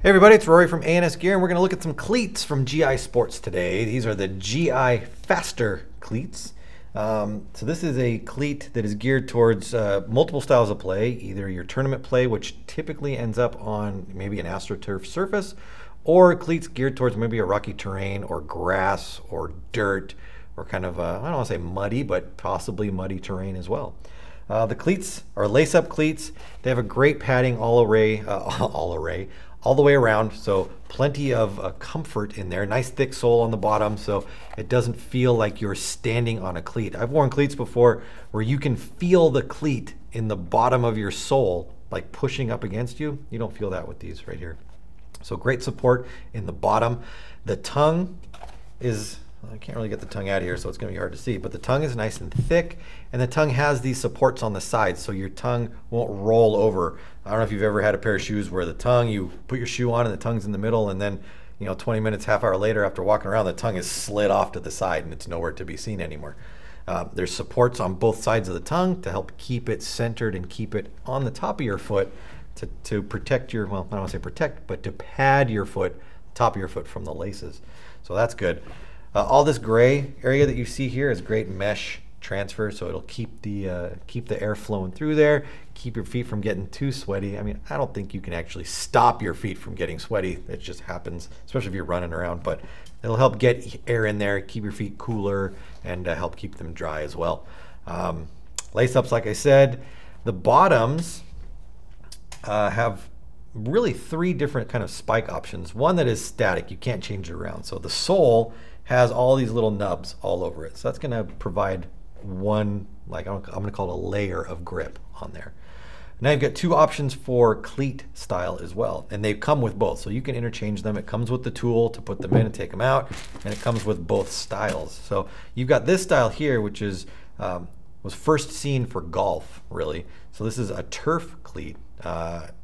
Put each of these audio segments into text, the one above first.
Hey everybody, it's Rory from A&S Gear, and we're going to look at some cleats from GI Sportz today. These are the GI Faster cleats. So this is a cleat that is geared towards multiple styles of play, either your tournament play, which typically ends up on maybe an AstroTurf surface, or cleats geared towards maybe a rocky terrain or grass or dirt or kind of, I don't want to say muddy, but possibly muddy terrain as well. The cleats are lace-up cleats. They have a great padding all the way around, so plenty of comfort in there. Nice thick sole on the bottom, so it doesn't feel like you're standing on a cleat. I've worn cleats before where you can feel the cleat in the bottom of your sole, like pushing up against you. You don't feel that with these right here. So great support in the bottom. The tongue is, I can't really get the tongue out of here, so it's going to be hard to see, but the tongue is nice and thick, and the tongue has these supports on the sides, so your tongue won't roll over. I don't know if you've ever had a pair of shoes where the tongue, you put your shoe on and the tongue's in the middle, and then 20 minutes, half hour later after walking around, the tongue is slid off to the side and it's nowhere to be seen anymore. There's supports on both sides of the tongue to help keep it centered and keep it on the top of your foot to protect your, well, I don't want to say protect, but to pad your foot, top of your foot from the laces. So that's good. All this gray area that you see here is great mesh transfer, so it'll keep the air flowing through there, keep your feet from getting too sweaty. I mean, I don't think you can actually stop your feet from getting sweaty. It just happens, especially if you're running around, but it'll help get air in there, keep your feet cooler, and help keep them dry as well. Lace-ups, like I said. The bottoms have really three different kind of spike options. One that is static, you can't change it around. So the sole has all these little nubs all over it. So that's gonna provide one, like I'm gonna call it a layer of grip on there. Now you've got two options for cleat style as well, and they come with both, so you can interchange them. It comes with the tool to put them in and take them out, and it comes with both styles. So you've got this style here, which is was first seen for golf, really. So this is a turf cleat.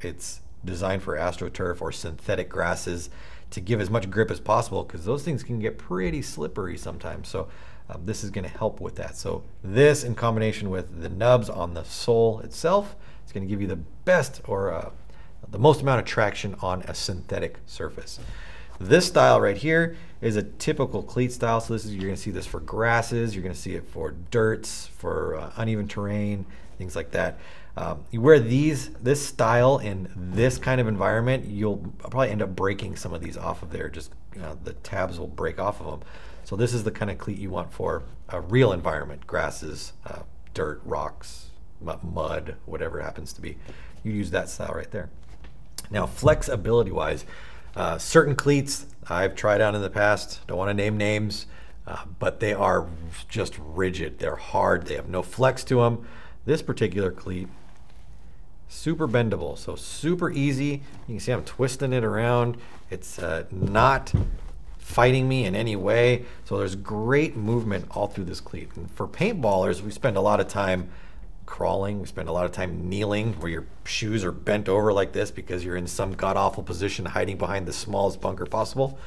It's designed for AstroTurf or synthetic grasses to give as much grip as possible, because those things can get pretty slippery sometimes. So this is going to help with that. So this, in combination with the nubs on the sole itself, is going to give you the best or the most amount of traction on a synthetic surface. This style right here is a typical cleat style. So this is, you're going to see this for grasses, you're going to see it for dirts, for uneven terrain, things like that. You wear this style in this kind of environment, you'll probably end up breaking some of these off of there. Just the tabs will break off of them. So this is the kind of cleat you want for a real environment: grasses, dirt, rocks, mud, whatever it happens to be. You use that style right there. Now, flexibility wise, certain cleats I've tried out in the past, don't want to name names, but they are just rigid. They're hard. They have no flex to them. This particular cleat, super bendable, so super easy. You can see I'm twisting it around. It's not fighting me in any way. So there's great movement all through this cleat. And for paintballers, we spend a lot of time crawling. We spend a lot of time kneeling, where your shoes are bent over like this because you're in some god-awful position hiding behind the smallest bunker possible.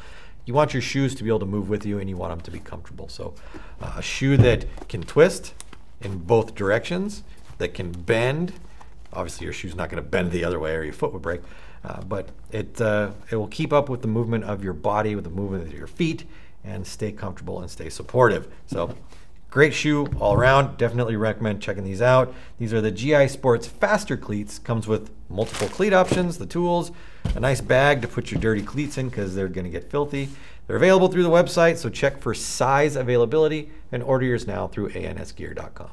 You want your shoes to be able to move with you, and you want them to be comfortable. So a shoe that can twist in both directions, that can bend. Obviously your shoe's not going to bend the other way or your foot would break, but it will keep up with the movement of your body, with the movement of your feet, and stay comfortable and stay supportive. So great shoe all around. Definitely recommend checking these out. These are the GI Sportz Faster cleats. Comes with multiple cleat options, the tools, a nice bag to put your dirty cleats in because they're going to get filthy. They're available through the website, so check for size availability and order yours now through ansgear.com.